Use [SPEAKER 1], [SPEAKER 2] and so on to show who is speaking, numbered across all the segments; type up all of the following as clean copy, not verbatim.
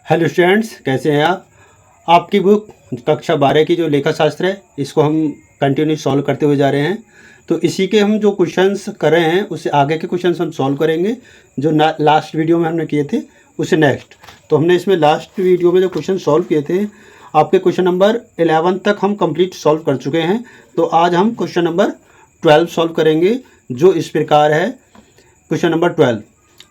[SPEAKER 1] Hello students, कैसे हैं आप। आपकी बुक कक्षा 12 की जो लेखा शास्त्र है, इसको हम कंटिन्यू सॉल्व करते हुए जा रहे हैं। तो इसी के हम जो क्वेश्चंस कर रहे हैं उससे आगे के क्वेश्चंस हम सॉल्व करेंगे जो लास्ट वीडियो में हमने किए थे उससे नेक्स्ट। तो हमने इसमें लास्ट वीडियो में जो क्वेश्चन सॉल्व किए थे, आपके क्वेश्चन नंबर 11 तक हम कंप्लीट सॉल्व कर चुके हैं। तो आज हम क्वेश्चन नंबर 12 सॉल्व करेंगे, जो इस प्रकार है। क्वेश्चन नंबर 12,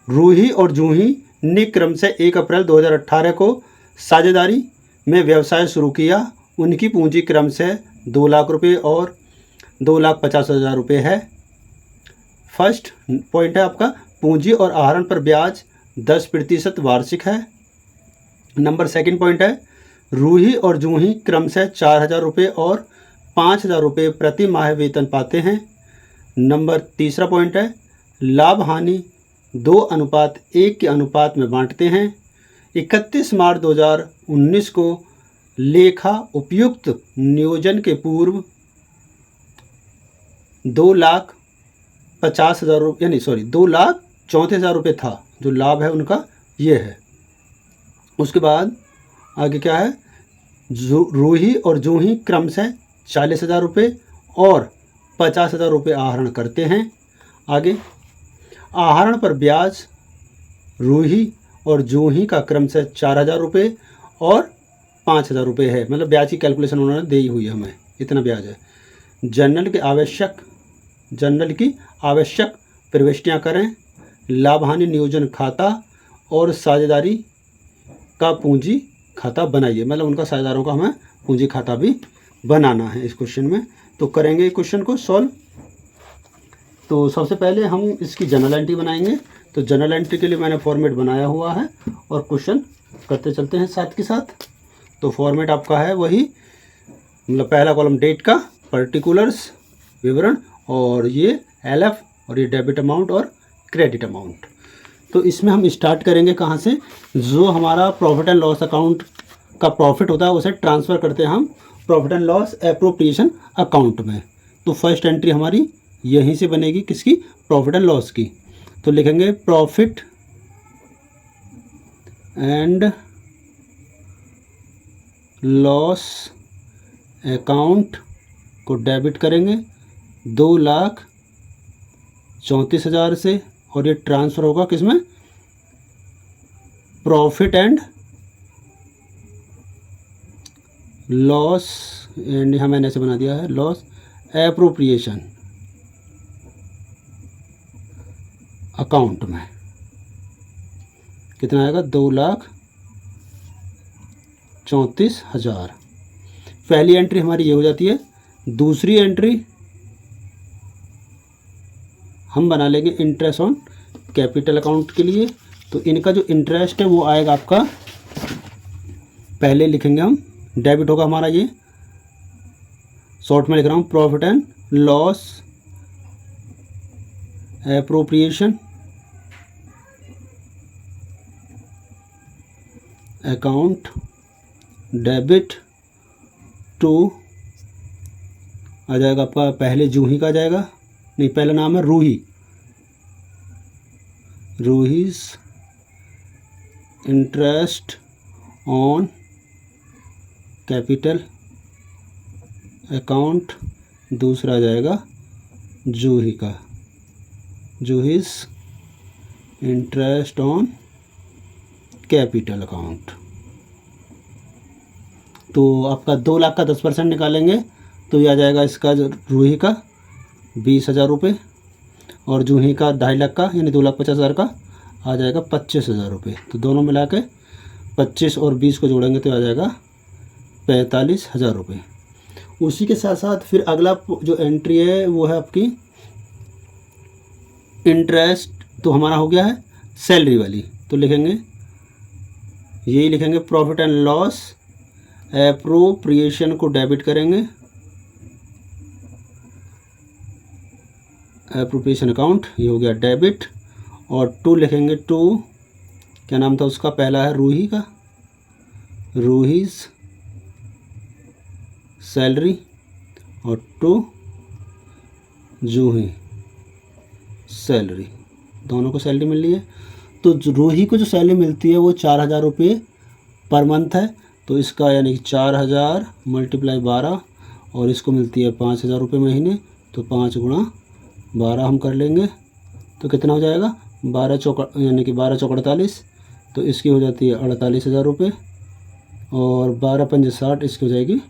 [SPEAKER 1] रूही और जूही ने क्रम से 1 अप्रैल 2018 को साझेदारी में व्यवसाय शुरू किया। उनकी पूंजी क्रम से 2 लाख रुपये और 2,50,000 रुपये है। फर्स्ट पॉइंट है आपका, पूंजी और आहरण पर ब्याज 10% वार्षिक है। नंबर सेकंड पॉइंट है, रूही और जूही क्रम से 4,000 रुपये और 5,000 रुपये प्रति माह वेतन पाते हैं। नंबर तीसरा पॉइंट है, लाभ हानि 2:1 के अनुपात में बांटते हैं। 31 मार्च 2019 को लेखा उपयुक्त नियोजन के पूर्व 2,50,000 रुपये यानी 2,34,000 रुपये था। जो लाभ है उनका ये है। उसके बाद आगे क्या है, रूही और जूही क्रम से 40,000 रुपये और 50,000 रुपये आहरण करते हैं। आगे, आहरण पर ब्याज रूही और जूही का क्रम से 4,000 रुपये और 5,000 रुपये है। मतलब ब्याज की कैलकुलेशन उन्होंने दी हुई है, हमें इतना ब्याज है। जनरल की आवश्यक प्रविष्टियाँ करें। लाभ हानि नियोजन खाता और साझेदारी का पूंजी खाता बनाइए। मतलब उनका साझेदारों का हमें पूंजी खाता भी बनाना है इस क्वेश्चन में। तो करेंगे क्वेश्चन को सॉल्व। तो सबसे पहले हम इसकी जनरल एंट्री बनाएंगे। तो जनरल एंट्री के लिए मैंने फॉर्मेट बनाया हुआ है और क्वेश्चन करते चलते हैं साथ के साथ। तो फॉर्मेट आपका है वही, मतलब पहला कॉलम डेट का, पर्टिकुलर्स विवरण, और ये LF, और ये डेबिट अमाउंट और क्रेडिट अमाउंट। तो इसमें हम स्टार्ट करेंगे कहाँ से, जो हमारा प्रॉफिट एंड लॉस अकाउंट का प्रॉफिट होता है उसे ट्रांसफ़र करते हैं हम profit and loss appropriation account में। तो फर्स्ट एंट्री हमारी यहीं से बनेगी, किसकी, प्रॉफिट एंड लॉस की। तो लिखेंगे प्रॉफिट एंड लॉस अकाउंट को डेबिट करेंगे 2,34,000 से, और ये ट्रांसफ़र होगा किसमें, प्रॉफिट एंड लॉस, एंड यहाँ मैंने ऐसे बना दिया है, लॉस एप्रोप्रिएशन अकाउंट में। कितना आएगा, 2,34,000। पहली एंट्री हमारी ये हो जाती है। दूसरी एंट्री हम बना लेंगे इंटरेस्ट ऑन कैपिटल अकाउंट के लिए। तो इनका जो इंटरेस्ट है वो आएगा आपका, पहले लिखेंगे हम, डेबिट होगा हमारा, ये शॉर्ट में लिख रहा हूँ, profit and loss appropriation account debit to, आ जाएगा आपका, पहले जूही का आ जाएगा, नहीं, पहला नाम है Ruhi's interest on capital account. दूसरा आ जाएगा जूही का, जूहीज इंटरेस्ट ऑन कैपिटल अकाउंट। तो आपका 2 लाख का 10% निकालेंगे तो ये आ जाएगा इसका, रूही का 20,000 रुपये और जूही का 2.5 लाख का, यानी 2,50,000 का आ जाएगा 25,000 रुपये। तो दोनों मिला के 25 और 20 को जोड़ेंगे तो आ जाएगा 45,000 रुपये। उसी के साथ साथ फिर अगला जो एंट्री है वो है आपकी इंटरेस्ट। तो हमारा हो गया है सैलरी वाली। तो लिखेंगे, यही लिखेंगे, प्रॉफिट एंड लॉस एप्रोप्रिएशन को डेबिट करेंगे, एप्रोप्रिएशन अकाउंट, ये हो गया डेबिट। और टू लिखेंगे, टू क्या नाम था उसका, पहला है रूही का, रूहीज सैलरी, और टू जूही सैलरी, दोनों को सैलरी मिल रही है। तो रूही को जो सैलरी मिलती है वो 4,000 रुपये पर मंथ है, तो इसका यानी कि 4000 मल्टीप्लाई 12 और इसको मिलती है 5000 रुपये महीने, तो 5 गुणा 12 हम कर लेंगे तो कितना हो जाएगा 12 चौक यानी कि 12 चौक 48, तो इसकी हो जाती है 48,000 रुपये और 12 पंजे 60, इसकी हो जाएगी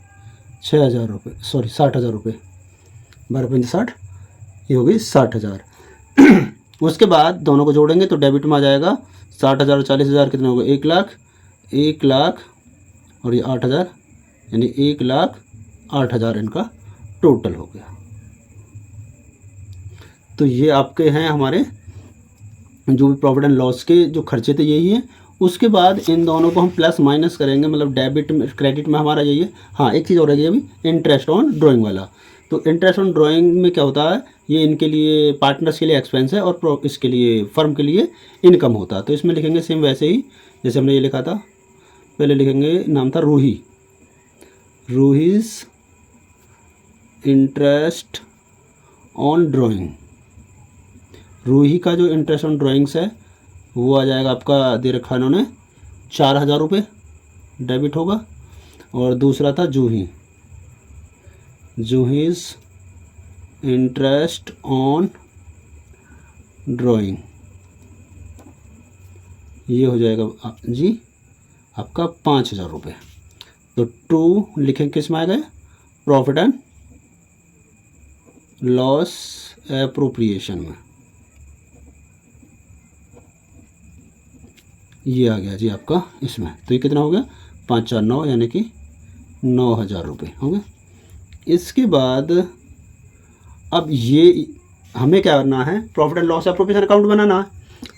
[SPEAKER 1] 6,000 रुपये, सॉरी 60,000 रुपये, 12 पंजे 60, ये हो गई 60,000। उसके बाद दोनों को जोड़ेंगे तो डेबिट में आ जाएगा 60,000 और 40,000 कितना होगा 1 लाख और ये 8,000 यानी 1,08,000 इनका टोटल हो गया। तो ये आपके हैं हमारे जो भी प्रॉफिट एंड लॉस के जो खर्चे थे यही है। उसके बाद इन दोनों को हम प्लस माइनस करेंगे, मतलब डेबिट में क्रेडिट में हमारा यही है। हाँ, एक चीज़ और है अभी इंटरेस्ट ऑन ड्राइंग वाला। तो इंटरेस्ट ऑन ड्राइंग में क्या होता है, ये इनके लिए पार्टनर्स के लिए एक्सपेंस है और इसके लिए फर्म के लिए इनकम होता है। तो इसमें लिखेंगे सेम वैसे ही जैसे हमने ये लिखा था, पहले लिखेंगे नाम था रूहीज़ इंटरेस्ट ऑन ड्राइंग। रूही का जो इंटरेस्ट ऑन ड्राइंग्स है वो आ जाएगा आपका, दे रखा इन्होंने 4,000 रुपये डेबिट होगा। और दूसरा था जूहीज़ इंटरेस्ट ऑन ड्राइंग, ये हो जाएगा जी आपका 5,000 रुपये। तो 2 लिखेंगे किस में आ गए, प्रॉफिट एंड लॉस एप्रोप्रिएशन में, ये आ गया जी आपका इसमें। तो ये कितना हो गया 5 4 9 यानी कि 9,000 रुपये हो गए। इसके बाद अब ये हमें क्या करना है, profit and loss appropriation account बनाना है।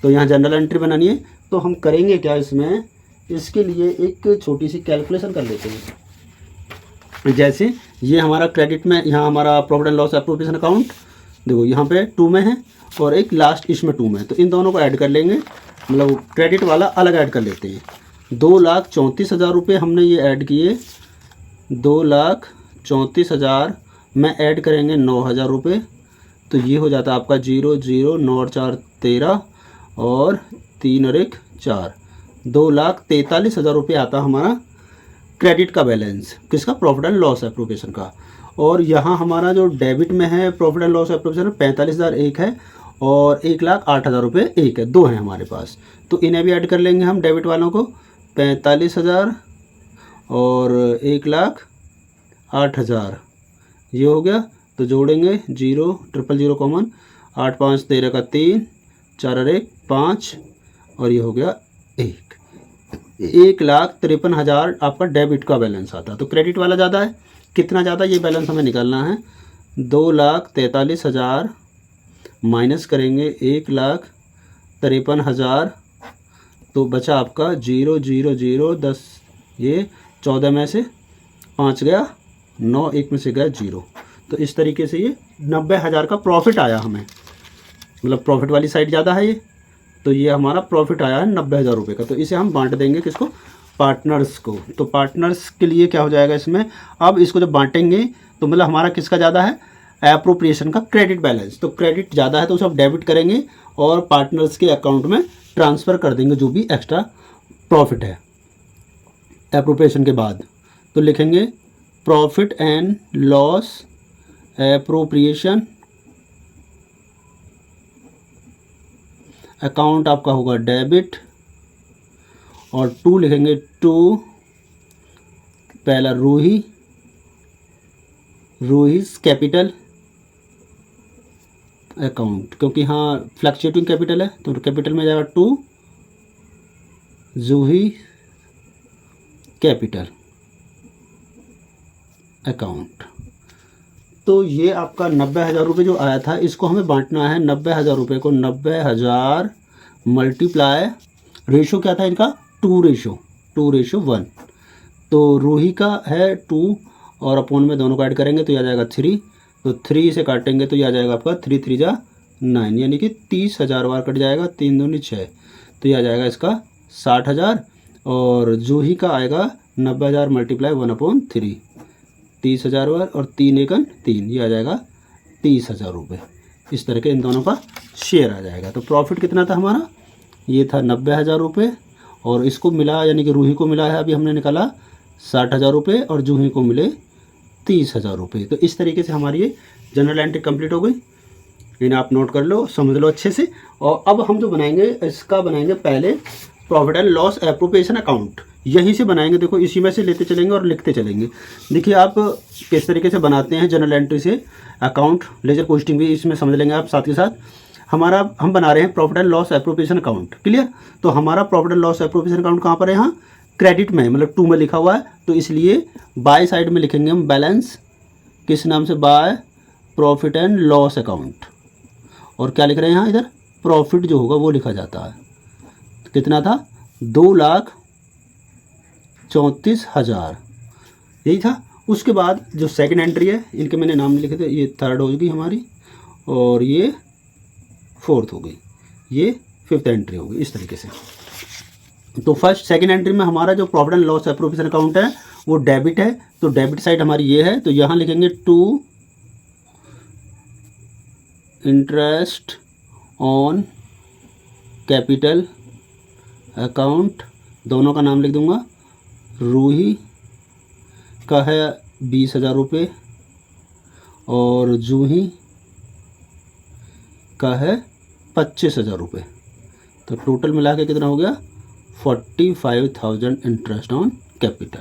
[SPEAKER 1] तो यहाँ जनरल एंट्री बनानी है। तो हम करेंगे क्या इसमें, इसके लिए एक छोटी सी कैलकुलेशन कर लेते हैं। जैसे ये हमारा क्रेडिट में, यहाँ हमारा profit and loss appropriation account देखो यहाँ पे 2 में है और एक लास्ट इसमें 2 में है। तो इन दोनों को ऐड कर लेंगे, मतलब क्रेडिट वाला अलग ऐड कर लेते हैं। 2,34,000 रुपये हमने ये ऐड किए, 2,34,000 में ऐड करेंगे 9,000 रुपये, तो ये हो जाता है आपका 0 0 9 और 4 13 और 3 और 1 4, 2,43,000 रुपये आता हमारा क्रेडिट का बैलेंस, किसका, प्रॉफिट एंड लॉस एप्रोप्रिएशन का। और यहाँ हमारा जो डेबिट में है प्रॉफिट एंड लॉस एप्रोप्रिएशन 45,000 एक है और 1,08,000 रुपये एक है, 2 हैं हमारे पास। तो इन्हें भी ऐड कर लेंगे हम डेबिट वालों को, 45,000 और 1,08,000 ये हो गया। तो जोड़ेंगे 0 0 0 कॉमन, 8 5 13 का 3, 4 और 1 5 और ये हो गया 1,53,000 आपका डेबिट का बैलेंस आता है। तो क्रेडिट वाला ज़्यादा है, कितना ज़्यादा ये बैलेंस हमें निकालना है, 2,43,000 माइनस करेंगे 1,53,000, तो बचा आपका 0 0 0 10, ये 14 में से 5 गया, 9 1 में से गया 0। तो इस तरीके से ये 90,000 का प्रॉफिट आया हमें, मतलब प्रॉफिट वाली साइड ज़्यादा है ये। तो ये हमारा प्रॉफिट आया है 90,000 रुपये का। तो इसे हम बांट देंगे किसको, पार्टनर्स को। तो पार्टनर्स के लिए क्या हो जाएगा इसमें, अब इसको जब बांटेंगे तो मतलब हमारा किसका ज़्यादा है, एप्रोप्रिएशन का क्रेडिट बैलेंस। तो क्रेडिट ज़्यादा है तो उसे हम डेबिट करेंगे और पार्टनर्स के अकाउंट में ट्रांसफ़र कर देंगे जो भी एक्स्ट्रा प्रॉफिट है एप्रोप्रिएशन के बाद। तो लिखेंगे profit and loss appropriation account आपका होगा डेबिट, और 2 लिखेंगे 2 पहला रूहीज़ कैपिटल अकाउंट, क्योंकि हाँ फ्लक्चुएटिंग कैपिटल है तो कैपिटल में जाएगा 2 जूही कैपिटल अकाउंट। तो ये आपका 90,000 रुपये जो आया था, इसको हमें बांटना है 90,000 रुपये को 90,000 मल्टीप्लाई, रेशो क्या था इनका 2:1। तो रूही का है 2 और अपोन में दोनों को ऐड करेंगे तो यह आ जाएगा 3। तो 3 से काटेंगे तो यह आ जाएगा आपका 3 3 जा 9, यानी कि 30,000 बार कट जाएगा, 3 दूनी 6, तो यह आ जाएगा इसका 60,000। और जूही का आएगा 90,000 मल्टीप्लाई 1/3, 30,000 बार और 3 1 3, ये आ जाएगा 30,000 रुपये। इस तरह के इन दोनों का शेयर आ जाएगा। तो प्रॉफिट कितना था हमारा, ये था 90,000 रुपये और इसको मिला यानी कि रूही को मिला है अभी हमने निकाला 60,000 रुपये और जूही को मिले 30,000 रुपये। तो इस तरीके से हमारी ये जनरल एंट्री कंप्लीट हो गई। इन्हें आप नोट कर लो, समझ लो अच्छे से। और अब हम जो बनाएंगे इसका बनाएंगे पहले profit and loss appropriation account, यहीं से बनाएंगे। देखो इसी में से लेते चलेंगे और लिखते चलेंगे। देखिए आप किस तरीके से बनाते हैं जनरल एंट्री से अकाउंट, लेजर पोस्टिंग भी इसमें समझ लेंगे आप साथ के साथ। हम बना रहे हैं profit and loss appropriation account, clear. तो हमारा profit and loss appropriation account कहाँ पर है, यहाँ क्रेडिट में, मतलब 2 में लिखा हुआ है। तो इसलिए बाय साइड में लिखेंगे हम बैलेंस, किस नाम से, by profit and loss account. और क्या लिख रहे हैं यहाँ, इधर प्रॉफिट जो होगा वो लिखा जाता है। तो कितना था, 2,34,000, यही था। उसके बाद जो सेकंड एंट्री है, इनके मैंने नाम नहीं लिखे थे, ये थर्ड हो गई हमारी और ये फोर्थ हो गई, ये फिफ्थ एंट्री हो गई, इस तरीके से। तो फर्स्ट सेकंड एंट्री में हमारा जो profit and loss appropriation account है वो डेबिट है। तो डेबिट साइड हमारी ये है, तो यहाँ लिखेंगे to interest on capital account, दोनों का नाम लिख दूंगा। रूही का है 20,000 रुपये और जूही का है 25,000 रुपये। तो टोटल मिला के कितना हो गया, 45,000 इंटरेस्ट ऑन कैपिटल।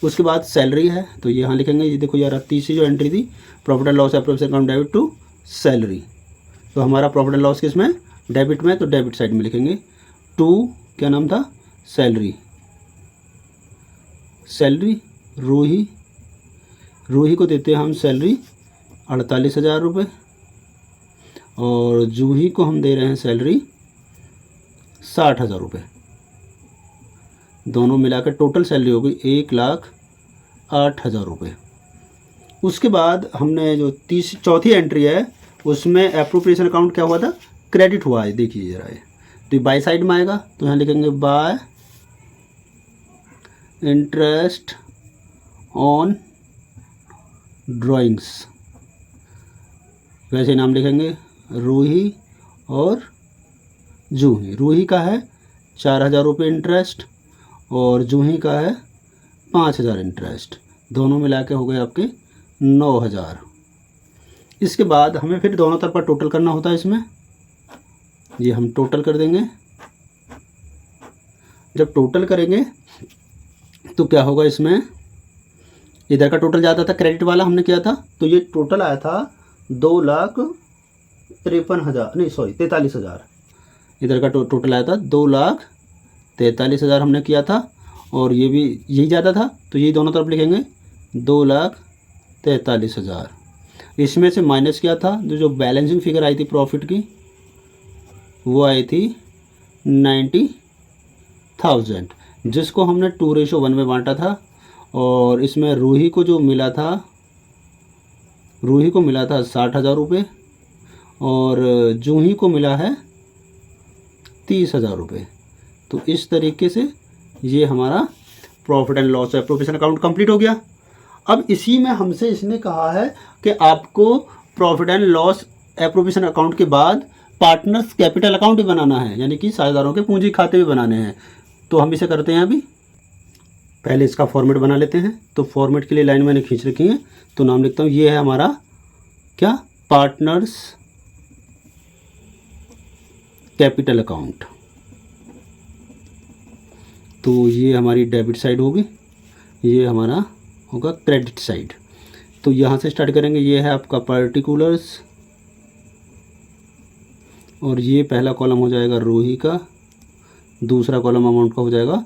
[SPEAKER 1] उसके बाद सैलरी है, तो यहाँ लिखेंगे, ये देखो यार तीसरी जो एंट्री थी, profit and loss appropriation account debit to salary. तो हमारा प्रॉफिट एंड लॉस किस में, डेबिट में, तो डेबिट साइड में लिखेंगे टू, क्या नाम था, सैलरी। सैलरी रूही को देते हैं हम सैलरी 48,000 रुपये और जूही को हम दे रहे हैं सैलरी 60,000 रुपये। दोनों मिलाकर टोटल सैलरी हो गई 1,08,000 रुपये। उसके बाद हमने जो चौथी एंट्री है उसमें एप्रोप्रिएशन अकाउंट क्या हुआ था, क्रेडिट हुआ है। देखिए जरा ये, तो बाय साइड में आएगा, तो यहाँ लिखेंगे बाय इंटरेस्ट ऑन ड्राइंग्स, वैसे नाम लिखेंगे रूही और जूही। रूही का है 4,000 रुपये इंटरेस्ट और जूही का है 5,000 इंटरेस्ट, दोनों मिला के हो गए आपके 9,000। इसके बाद हमें फिर दोनों तरफ पर टोटल करना होता है इसमें, ये हम टोटल कर देंगे। जब टोटल करेंगे तो क्या होगा, इसमें इधर का टोटल जाता था क्रेडिट वाला हमने किया था, तो ये टोटल आया था 43,000 इधर का टोटल आया था 2,43,000 हमने किया था। और ये भी यही ज़्यादा था, तो यही दोनों तरफ लिखेंगे 2,43,000। इसमें से माइनस किया था, जो बैलेंसिंग फिगर आई थी प्रॉफिट की वो आई थी 90,000, जिसको हमने 2:1 में बांटा था। और इसमें रूही को जो मिला था, रूही को मिला था 60,000 रुपये और जूही को मिला है 30,000 रुपये। तो इस तरीके से ये हमारा profit and loss appropriation account complete हो गया। अब इसी में हमसे इसने कहा है कि आपको profit and loss appropriation account के बाद पार्टनर्स कैपिटल अकाउंट भी बनाना है, यानी कि साझेदारों के पूंजी खाते भी बनाने हैं। तो हम इसे करते हैं अभी। पहले इसका फॉर्मेट बना लेते हैं। तो फॉर्मेट के लिए लाइन मैंने खींच रखी है, तो नाम लिखता हूँ, ये है हमारा क्या, पार्टनर्स कैपिटल अकाउंट। तो ये हमारी डेबिट साइड होगी, ये हमारा होगा क्रेडिट साइड। तो यहाँ से स्टार्ट करेंगे, ये है आपका पर्टिकुलर्स और ये पहला कॉलम हो जाएगा रूही का, दूसरा कॉलम अमाउंट का हो जाएगा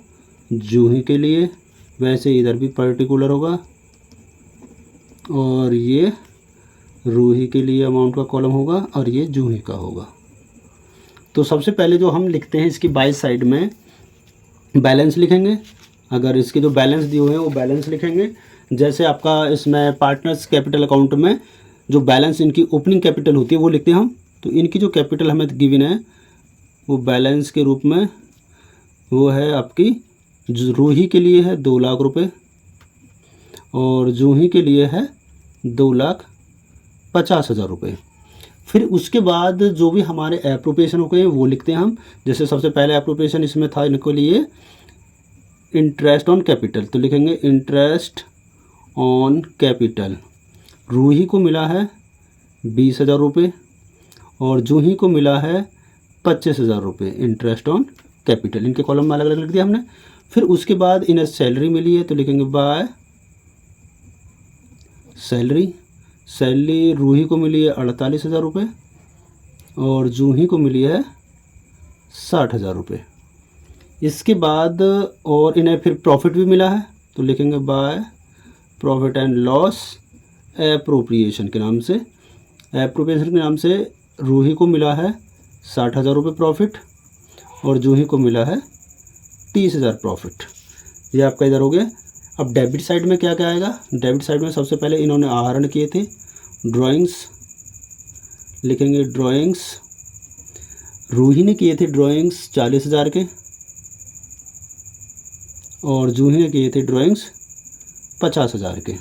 [SPEAKER 1] जूही के लिए, वैसे इधर भी पर्टिकुलर होगा और ये रूही के लिए अमाउंट का कॉलम होगा और ये जूही का होगा। तो सबसे पहले जो हम लिखते हैं इसकी बाई साइड में बैलेंस लिखेंगे। अगर इसके जो बैलेंस दिए हुए हैं वो बैलेंस लिखेंगे। जैसे आपका इसमें पार्टनर्स कैपिटल अकाउंट में जो बैलेंस इनकी ओपनिंग कैपिटल होती है वो लिखते हैं हम। तो इनकी जो कैपिटल हमें गिवन है वो बैलेंस के रूप में वो है आपकी, रूही के लिए है 2 लाख रुपये और जूही के लिए है 2,50,000 रुपये। फिर उसके बाद जो भी हमारे एप्रोप्रिएशन हो गए वो लिखते हैं हम। जैसे सबसे पहले एप्रोप्रिएशन इसमें था इनके लिए इंटरेस्ट ऑन कैपिटल, तो लिखेंगे इंटरेस्ट ऑन कैपिटल। रूही को मिला है 20,000 रुपये और जूही को मिला है 25,000 रुपये इंटरेस्ट ऑन कैपिटल। इनके कॉलम में अलग अलग लिख दिया हमने। फिर उसके बाद इन्हें सैलरी मिली है, तो लिखेंगे बाय सैलरी। सैलरी रूही को मिली है 48,000 रुपये और जूही को मिली है 60,000 रुपये। इसके बाद और इन्हें फिर प्रॉफिट भी मिला है, तो लिखेंगे by profit and loss appropriation के नाम से। एप्रोप्रिएशन के नाम से रूही को मिला है 60,000 रुपये प्रॉफिट और जूही को मिला है 30,000 प्रॉफिट। ये आपका इधर हो गया। अब डेबिट साइड में क्या क्या आएगा? डेबिट साइड में सबसे पहले इन्होंने आहरण किए थे ड्राइंग्स, लिखेंगे ड्राइंग्स। रूही ने किए थे ड्राइंग्स 40,000 के और जूही ने किए थे ड्राइंग्स 50,000 के।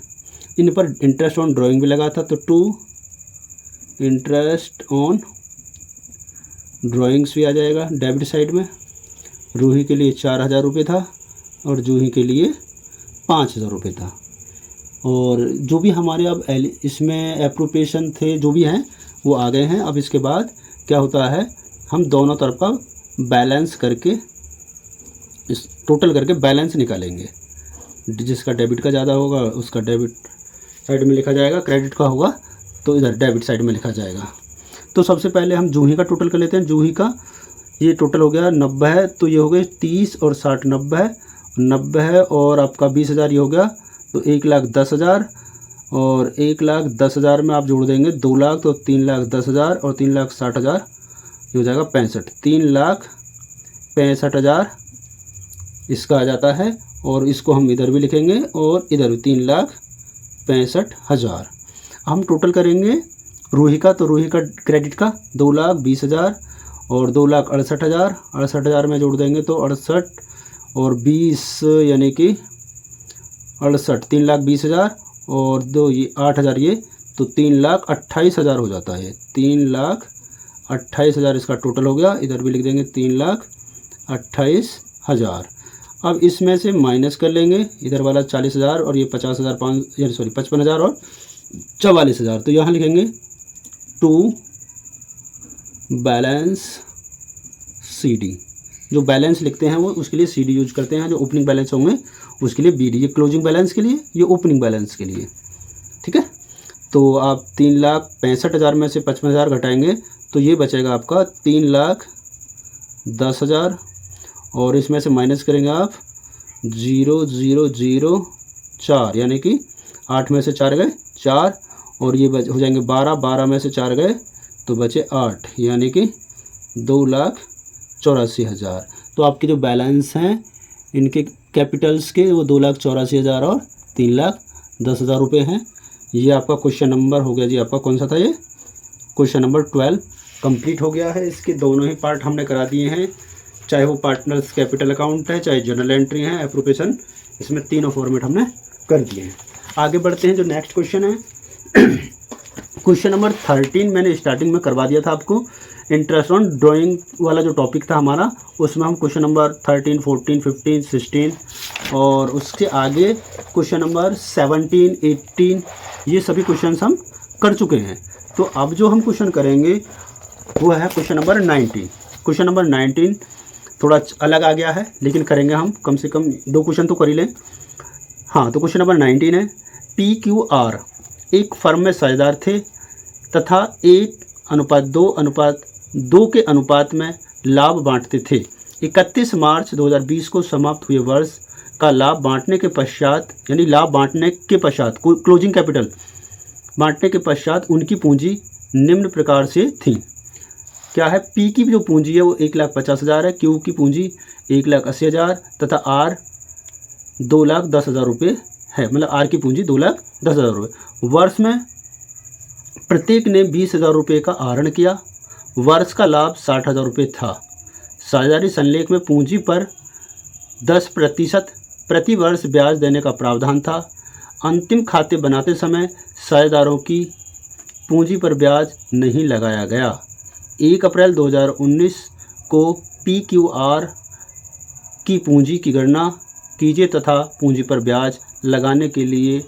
[SPEAKER 1] इन पर इंटरेस्ट ऑन ड्राइंग भी लगा था, तो टू इंटरेस्ट ऑन ड्राइंग्स भी आ जाएगा डेबिट साइड में। रूही के लिए 4,000 रुपये था और जूही के लिए 5,000 रुपये था। और जो भी हमारे अब इसमें एप्रोप्रिएशन थे जो भी हैं वो आ गए हैं। अब इसके बाद क्या होता है, हम दोनों तरफ का बैलेंस करके इस टोटल करके बैलेंस निकालेंगे। जिसका डेबिट का ज़्यादा होगा उसका डेबिट साइड में लिखा जाएगा, क्रेडिट का होगा तो इधर डेबिट साइड में लिखा जाएगा। तो सबसे पहले हम जूही का टोटल कर लेते हैं। जूही का ये टोटल हो गया 90 है, तो ये हो गए 30 और 60 90 है और आपका 20,000 ये हो गया, तो 1,10,000 और 1,10,000 में आप जोड़ देंगे 2 लाख, तो 3,10,000 और 3,60,000 ये हो जाएगा 65। 3,65,000 इसका आ जाता है और इसको हम इधर भी लिखेंगे और इधर भी 3,65,000। हम टोटल करेंगे रूही का, तो रूही का क्रेडिट का 2,20,000 और 2,68,000। 68,000 में जोड़ देंगे तो 68 और 20 यानी कि 68, 3,20,000 और 2 ये 8,000 ये, तो 3,28,000 हो जाता है। 3,28,000 इसका टोटल हो गया। इधर भी लिख देंगे 3,28,000। अब इसमें से माइनस कर लेंगे इधर वाला 40,000 और ये 50,000 55,000 और 44,000, तो यहाँ लिखेंगे टू बैलेंस CD। जो बैलेंस लिखते हैं वो उसके लिए CD यूज करते हैं। जो ओपनिंग बैलेंस होंगे उसके लिए BD। ये क्लोजिंग बैलेंस के लिए, ये ओपनिंग बैलेंस के लिए, ठीक है। तो आप 3,65,000 में से 55,000 घटाएंगे तो ये बचेगा आपका 3,10,000 और इसमें से माइनस करेंगे आप 0,004 यानी कि 8 में से 4 गए 4 और ये हो जाएंगे 12, 12 में से 4 गए तो बचे 8 यानी कि 2,84,000। तो आपके जो बैलेंस हैं इनके कैपिटल्स के वो 2,84,000 और 3,10,000 रुपये हैं। ये आपका क्वेश्चन नंबर हो गया जी। आपका कौन सा था ये? क्वेश्चन नंबर 12 कंप्लीट हो गया है। इसके दोनों ही पार्ट हमने करा दिए हैं, चाहे वो पार्टनर्स कैपिटल अकाउंट है चाहे जर्नल एंट्री है, एप्रोप्रिएशन, इसमें तीनों फॉर्मेट हमने कर दिए हैं। आगे बढ़ते हैं। जो नेक्स्ट क्वेश्चन है क्वेश्चन नंबर 13 मैंने स्टार्टिंग में करवा दिया था आपको। इंटरेस्ट ऑन ड्राइंग वाला जो टॉपिक था हमारा, उसमें हम क्वेश्चन नंबर 13, 14, 15, 16 और उसके आगे क्वेश्चन नंबर 17, 18 ये सभी क्वेश्चन हम कर चुके हैं। तो अब जो हम क्वेश्चन करेंगे वो है क्वेश्चन नंबर 19। क्वेश्चन नंबर 19 थोड़ा अलग आ गया है लेकिन करेंगे हम, कम से कम 2 क्वेश्चन तो कर ही लें। हाँ, तो क्वेश्चन नंबर 19 है PQR एक फर्म में साझेदार थे तथा 1:2 के अनुपात में लाभ बांटते थे। 31 मार्च 2020 को समाप्त हुए वर्ष का लाभ बांटने के पश्चात, यानी लाभ बांटने के पश्चात क्लोजिंग कैपिटल बांटने के पश्चात उनकी पूंजी निम्न प्रकार से थी। क्या है? P की जो पूंजी है वो 1,50,000 है, Q की पूंजी 1,80,000 तथा R 2,10,000 रुपये है। मतलब R की पूंजी 2,10,000 रुपये। वर्ष में प्रत्येक ने 20,000 रुपये का आहरण किया। वर्ष का लाभ 60,000 रुपये था। साझेदारी संलेख में पूंजी पर 10% प्रति वर्ष ब्याज देने का प्रावधान था। अंतिम खाते बनाते समय साझेदारों की पूंजी पर ब्याज नहीं लगाया गया। 1 अप्रैल 2019 को PQR की पूंजी की गणना कीजिए तथा पूंजी पर ब्याज लगाने के लिए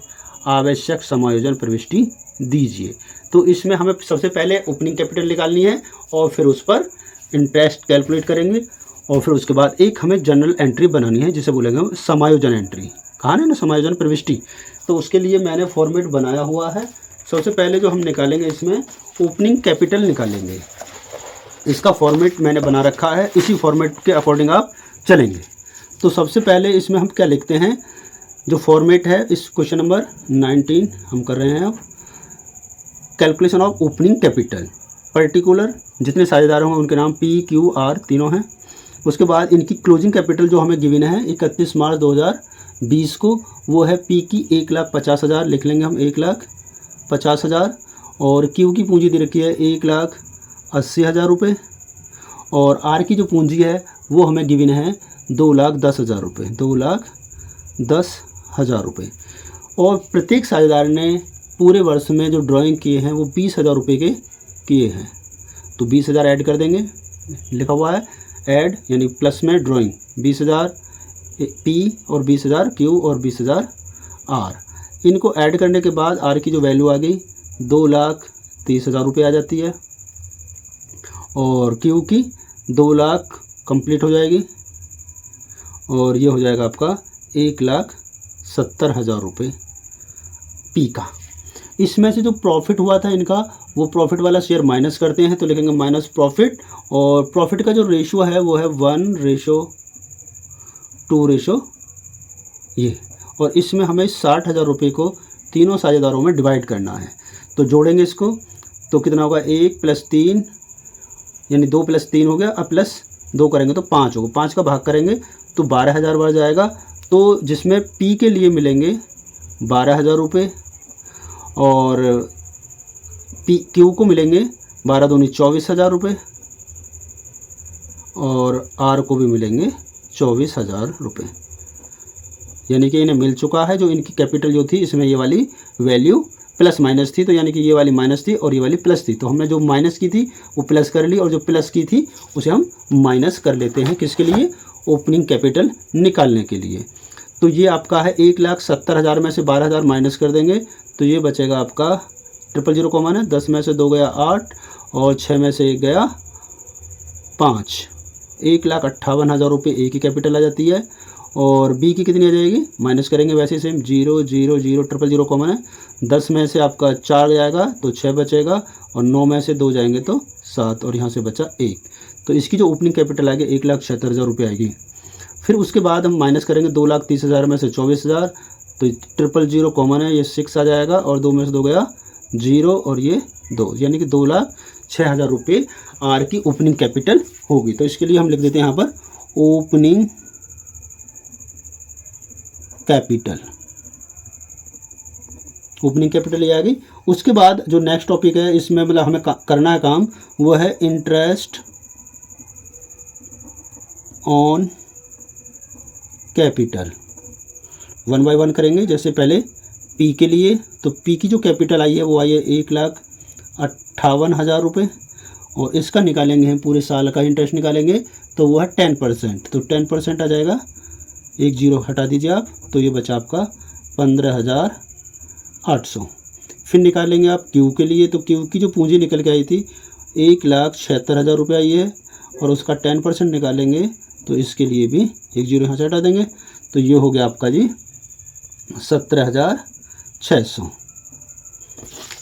[SPEAKER 1] आवश्यक समायोजन प्रविष्टि दीजिए। तो इसमें हमें सबसे पहले ओपनिंग कैपिटल निकालनी है और फिर उस पर इंटरेस्ट कैलकुलेट करेंगे और फिर उसके बाद एक हमें जनरल एंट्री बनानी है जिसे बोलेंगे हम समायोजन एंट्री। कहा ना समायोजन प्रविष्टि। तो उसके लिए मैंने फॉर्मेट बनाया हुआ है। सबसे पहले जो हम निकालेंगे इसमें ओपनिंग कैपिटल निकालेंगे। इसका फॉर्मेट मैंने बना रखा है, इसी फॉर्मेट के अकॉर्डिंग आप चलेंगे। तो सबसे पहले इसमें हम क्या लिखते हैं, जो फॉर्मेट है इस क्वेश्चन नंबर 19 हम कर रहे हैं अब, calculation of opening capital. Particular जितने साझेदार होंगे उनके नाम PQR तीनों हैं। उसके बाद इनकी क्लोजिंग कैपिटल जो हमें गिवन है 31 मार्च 2020 को, वो है P की 1,50,000 लिख लेंगे हम, 1,50,000। और Q की पूंजी दे रखी है 1,80,000 रुपये। और R की जो पूंजी है वो हमें गिवन है 2,10,000 रुपये, 2,10,000 रुपये। और प्रत्येक साझेदार ने पूरे वर्ष में जो ड्राइंग किए हैं वो 20,000 रुपये के किए हैं। तो 20,000 ऐड कर देंगे, लिखा हुआ है ऐड, यानी प्लस में ड्राइंग 20,000 P और 20,000 Q और 20,000 R। इनको ऐड करने के बाद R की जो वैल्यू आ गई 2,30,000 रुपये आ जाती है और Q की 2 लाख कंप्लीट हो जाएगी और ये हो जाएगा आपका 1,70,000 रुपये P का। इसमें से जो प्रॉफिट हुआ था इनका, वो प्रॉफिट वाला शेयर माइनस करते हैं तो लिखेंगे माइनस प्रॉफिट। और प्रॉफिट का जो रेशियो है वो है 1:2 ये। और इसमें हमें 60,000 रुपये को तीनों साझेदारों में डिवाइड करना है। तो जोड़ेंगे इसको तो कितना होगा, 1 + 3 यानी 2 + 3 हो गया, अब +2 करेंगे तो 5 होगा। 5 का भाग करेंगे तो 12,000 बढ़ जाएगा। तो जिसमें P के लिए मिलेंगे 12,000 रुपये और Q को मिलेंगे 12 दूनी 24,000 रुपये और R को भी मिलेंगे 24,000 रुपये। यानी कि इन्हें मिल चुका है। जो इनकी कैपिटल जो थी इसमें ये वाली वैल्यू प्लस माइनस थी, तो यानी कि ये वाली माइनस थी और ये वाली प्लस थी। तो हमने जो माइनस की थी वो प्लस कर ली और जो प्लस की थी उसे हम माइनस कर लेते हैं। किसके लिए, ओपनिंग कैपिटल निकालने के लिए। तो ये आपका है 1,70,000 में से 12,000 माइनस कर देंगे तो ये बचेगा आपका 000 कॉमन है, 10 में से 2 गया 8 और 6 में से 1 गया 5, 1,58,000 रुपये ए की कैपिटल आ जाती है। और बी की कितनी आ जाएगी, माइनस करेंगे वैसे सेम, 0 0 0 000 कॉमन है, 10 में से आपका 4 जाएगा तो 6 बचेगा और 9 में से 2 जाएंगे तो 7 और यहाँ से बचा 1। तो इसकी जो ओपनिंग कैपिटल आएगी 1,76,000 रुपये आएगी। फिर उसके बाद हम माइनस करेंगे 2,30,000 में से 24,000 तो 000 कॉमन है, ये 6 आ जाएगा और 2 में से 2 गया 0 और ये 2, यानी कि 2,06,000 रुपये आर की ओपनिंग कैपिटल होगी। तो इसके लिए हम लिख देते हैं यहाँ पर ओपनिंग कैपिटल। ओपनिंग कैपिटल ये आ गई। उसके बाद जो नेक्स्ट टॉपिक है इसमें मतलब हमें करना है काम, वो है इंटरेस्ट ऑन कैपिटल। 1 बाय 1 करेंगे। जैसे पहले पी के लिए, तो पी की जो कैपिटल आई है वो आई है 1,58,000 रुपये और इसका निकालेंगे हम पूरे साल का इंटरेस्ट निकालेंगे तो वो है 10%। तो 10% आ जाएगा, 1 0 हटा दीजिए आप, तो ये बचा आपका 15,800। फिर निकालेंगे आप क्यू के लिए, तो क्यू की जो पूंजी निकल के आई थी 1,76,000 रुपये आई है और उसका 10% निकालेंगे तो इसके लिए भी 1 0 यहाँ से हटा देंगे तो ये हो गया आपका जी 17,600।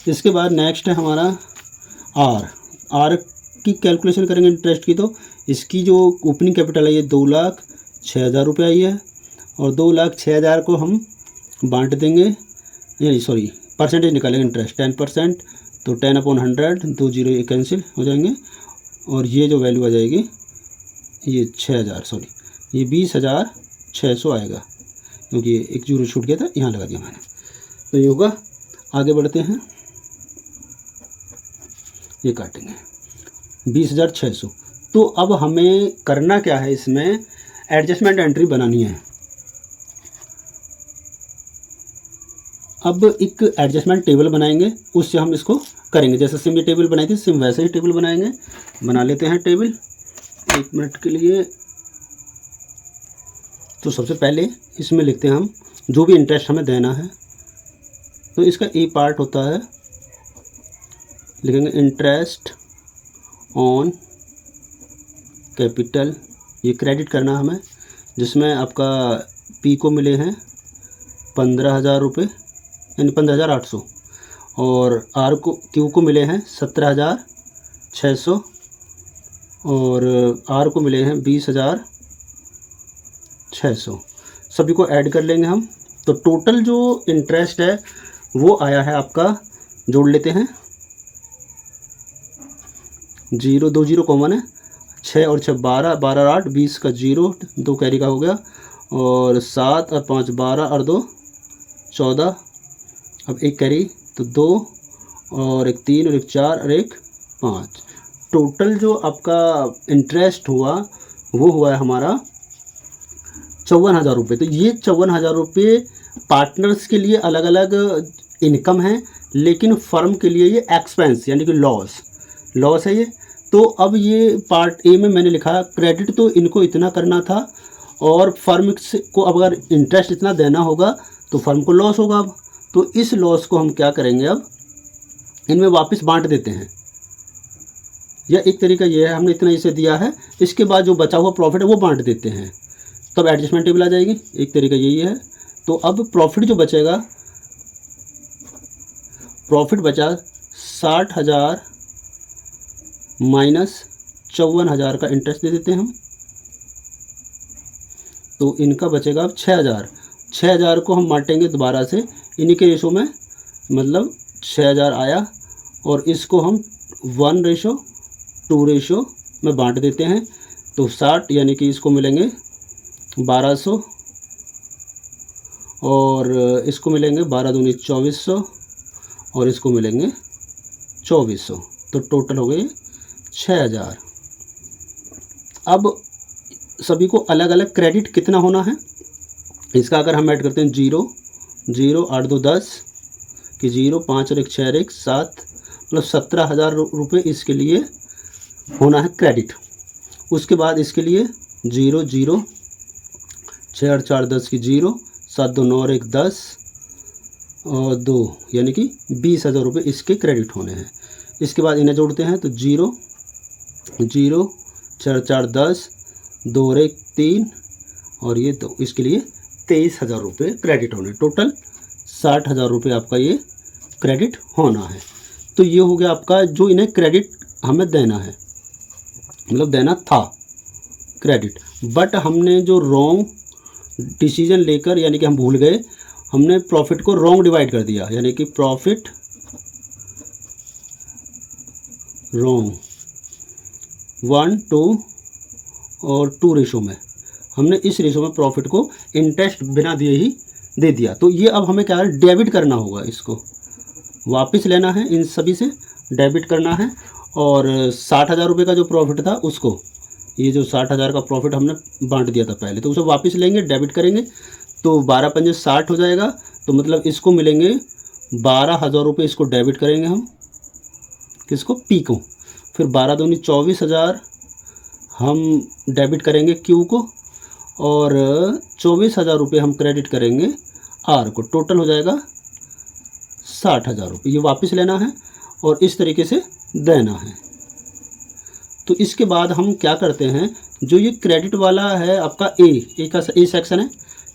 [SPEAKER 1] इसके बाद नेक्स्ट है हमारा आर की कैलकुलेशन करेंगे इंटरेस्ट की। तो इसकी जो ओपनिंग कैपिटल है ये 2,06,000 रुपये आई है और 2,06,000 को हम बांट देंगे, यानी सॉरी परसेंटेज निकालेंगे इंटरेस्ट 10%, तो 10/100, 2 0 ये कैंसिल हो जाएंगे और ये जो वैल्यू आ जाएगी ये 6,000 सॉरी ये 20,600 आएगा क्योंकि ये 1 0 छूट गया था, यहाँ लगा दिया मैंने। तो ये होगा, आगे बढ़ते हैं, ये काटेंगे 20,600। तो अब हमें करना क्या है, इसमें एडजस्टमेंट एंट्री बनानी है। अब एक एडजस्टमेंट टेबल बनाएंगे, उससे हम इसको करेंगे। जैसे सिम ये टेबल बनाई थी, सिम वैसे ही टेबल बनाएंगे। बना लेते हैं टेबल 1 मिनट के लिए। तो सबसे पहले इसमें लिखते हैं हम जो भी इंटरेस्ट हमें देना है। तो इसका ए पार्ट होता है, लिखेंगे इंटरेस्ट ऑन कैपिटल, ये क्रेडिट करना हमें, जिसमें आपका पी को मिले हैं 15,000 रुपये यानी 15,800, और आर को क्यू को मिले हैं 17,600, और आर को मिले हैं 20,600। सभी को ऐड कर लेंगे हम। तो टोटल जो इंटरेस्ट है वो आया है आपका, जोड़ लेते हैं, 0 2 0 कॉमन है, 6 और 6 12, 12 और 8 20 का 0, 2 कैरी का हो गया, और 7 और 5 12 और 2 14, अब 1 कैरी तो 2, और 1 3 और 1 4 और 1 5। टोटल जो आपका इंटरेस्ट हुआ वो हुआ है हमारा 54,000 रुपये। तो ये 54,000 रुपये पार्टनर्स के लिए अलग अलग इनकम है, लेकिन फर्म के लिए ये एक्सपेंस यानी कि लॉस है ये। तो अब ये पार्ट ए में मैंने लिखा क्रेडिट तो इनको इतना करना था, और फर्म को अगर इंटरेस्ट इतना देना होगा तो फर्म को लॉस होगा। अब तो इस लॉस को हम क्या करेंगे, अब इनमें वापस बांट देते हैं, या एक तरीका ये है हमने इतना इसे दिया है, इसके बाद जो बचा हुआ प्रॉफिट है वो बांट देते हैं, तब एडजस्टमेंट टेबल आ जाएगी। एक तरीका यही है। तो अब प्रॉफिट जो बचेगा, प्रॉफिट बचा 60,000 माइनस 54,000 का इंटरेस्ट दे देते हैं हम, तो इनका बचेगा अब 6,000 को हम बांटेंगे दोबारा से इन्हीं के रेशो में, मतलब 6,000 आया, और इसको हम 1:2 रेशो में बांट देते हैं। तो 60 यानी कि इसको मिलेंगे 1200, और इसको मिलेंगे 12 दूनी 2400, और इसको मिलेंगे 2400। तो टोटल हो गए 6,000। अब सभी को अलग अलग क्रेडिट कितना होना है, इसका अगर हम ऐड करते हैं 0 0 8 2 10 कि 0 5 और 1 6 और 1 7, मतलब 17,000 रुपये इसके लिए होना है क्रेडिट। उसके बाद इसके लिए 0 0 6 और 4 10 की 0 7 2 9 और 1 10 और 2 यानी कि 20,000 रुपये इसके क्रेडिट होने हैं। इसके बाद इन्हें जोड़ते हैं तो 0 0 4 4 10 2 और 1 3 और ये 2, इसके लिए 23,000 रुपये क्रेडिट होने। टोटल 60,000 रुपये आपका ये क्रेडिट होना है। तो ये हो गया आपका जो इन्हें क्रेडिट हमें देना है, मतलब देना था क्रेडिट, बट हमने जो रॉन्ग डिसीजन लेकर, यानी कि हम भूल गए, हमने प्रॉफिट को रॉन्ग डिवाइड कर दिया, यानी कि प्रॉफिट रॉन्ग 1 2 और 2 रेशो में, हमने इस रेशो में प्रॉफिट को इंटरेस्ट बिना दिए ही दे दिया। तो ये अब हमें क्या है, डेबिट करना होगा, इसको वापस लेना है, इन सभी से डेबिट करना है। और 60,000 रुपये का जो प्रॉफिट था उसको, ये जो 60,000 का प्रॉफिट हमने बांट दिया था पहले, तो उसे वापस लेंगे, डेबिट करेंगे, तो 12 पंजे 60 हो जाएगा। तो मतलब इसको मिलेंगे 12,000 रुपये, इसको डेबिट करेंगे हम, किसको, पी को। फिर 12 दूनी 24,000 हम डेबिट करेंगे क्यू को, और 24,000 रुपये हम क्रेडिट करेंगे आर को। टोटल हो जाएगा 60,000 रुपये, ये वापस लेना है और इस तरीके से देना है। तो इसके बाद हम क्या करते हैं, जो ये क्रेडिट वाला है आपका ए का ए सेक्शन है,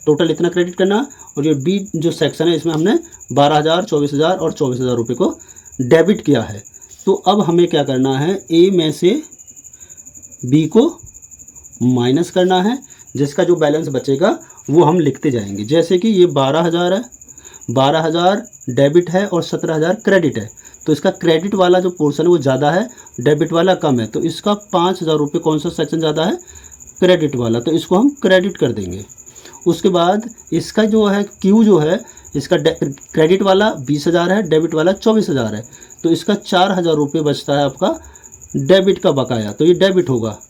[SPEAKER 1] टोटल इतना क्रेडिट करना, और ये बी जो सेक्शन है इसमें हमने 12,000 24,000 और 24,000 रुपये को डेबिट किया है। तो अब हमें क्या करना है, ए में से बी को माइनस करना है, जिसका जो बैलेंस बचेगा वो हम लिखते जाएंगे। जैसे कि ये 12,000 है, 12,000 डेबिट है और 17,000 क्रेडिट है, तो इसका क्रेडिट वाला जो पोर्शन है वो ज़्यादा है, डेबिट वाला कम है, तो इसका 5,000 रुपये कौन सा सेक्शन ज़्यादा है, क्रेडिट वाला, तो इसको हम क्रेडिट कर देंगे। उसके बाद इसका जो है क्यू जो है, इसका क्रेडिट वाला 20,000 है, डेबिट वाला 24,000 है, तो इसका 4,000 रुपये बचता है आपका डेबिट का बकाया, तो ये डेबिट होगा।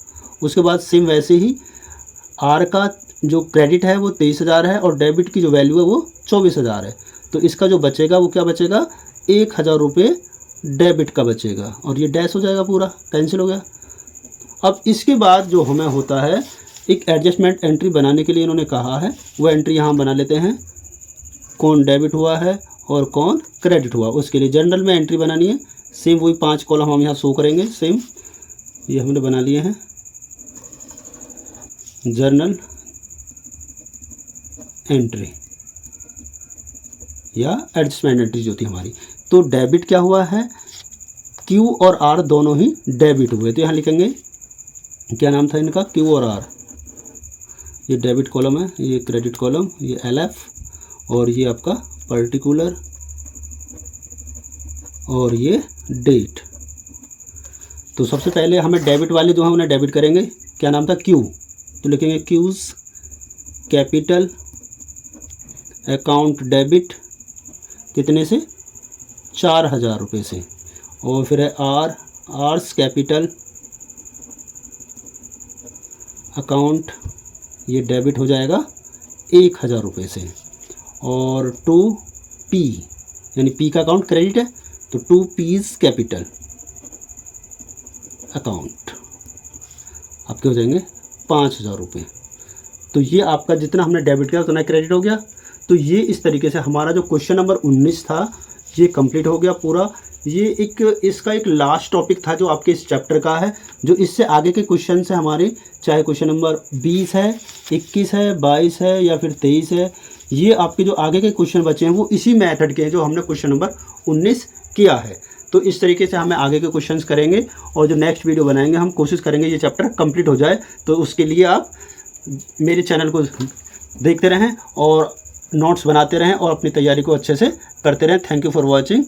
[SPEAKER 1] उसके बाद सेम वैसे ही आर का जो क्रेडिट है वो 23,000 है और डेबिट की जो वैल्यू है वो 24,000 है, तो इसका जो बचेगा वो क्या बचेगा, 1,000 रुपये डेबिट का बचेगा और ये डैश हो जाएगा, पूरा कैंसिल हो गया। अब इसके बाद जो हमें होता है, एक एडजस्टमेंट एंट्री बनाने के लिए इन्होंने कहा है, वो एंट्री यहाँ बना लेते हैं, कौन डेबिट हुआ है और कौन क्रेडिट हुआ। उसके लिए जर्नल में एंट्री बनानी है, सेम वही 5 कॉलम हम यहाँ शो करेंगे, सेम ये हमने बना लिए हैं, जर्नल एंट्री या एडजस्टमेंट एंट्री जो थी हमारी। तो डेबिट क्या हुआ है, क्यू और आर दोनों ही डेबिट हुए, तो यहाँ लिखेंगे क्या नाम था इनका, क्यू और आर। ये डेबिट कॉलम है, ये क्रेडिट कॉलम, ये एलएफ और ये आपका पर्टिकुलर और ये डेट। तो सबसे पहले हमें डेबिट वाले जो है उन्हें डेबिट करेंगे, क्या नाम था, क्यू, तो लिखेंगे क्यूज कैपिटल अकाउंट डेबिट कितने से, 4000 रुपये से। और फिर है आर, आर्स कैपिटल अकाउंट, ये डेबिट हो जाएगा 1000 रुपये से। और टू पी, यानी पी का अकाउंट क्रेडिट है, तो टू पीज कैपिटल अकाउंट आपके हो जाएंगे 5000 रुपये। तो ये आपका जितना हमने डेबिट किया उतना क्रेडिट हो गया। तो ये इस तरीके से हमारा जो क्वेश्चन नंबर 19 था ये कंप्लीट हो गया पूरा। ये इसका एक लास्ट टॉपिक था जो आपके इस चैप्टर का है। जो इससे आगे के क्वेश्चन है हमारे, चाहे क्वेश्चन नंबर 20 है, 21 है, 22 है या फिर 23 है, ये आपके जो आगे के क्वेश्चन बचे हैं वो इसी मेथड के हैं जो हमने क्वेश्चन नंबर 19 किया है। तो इस तरीके से हमें आगे के क्वेश्चंस करेंगे और जो नेक्स्ट वीडियो बनाएंगे हम कोशिश करेंगे ये चैप्टर कंप्लीट हो जाए। तो उसके लिए आप मेरे चैनल को देखते रहें और नोट्स बनाते रहें और अपनी तैयारी को अच्छे से करते रहें। Thank you for watching.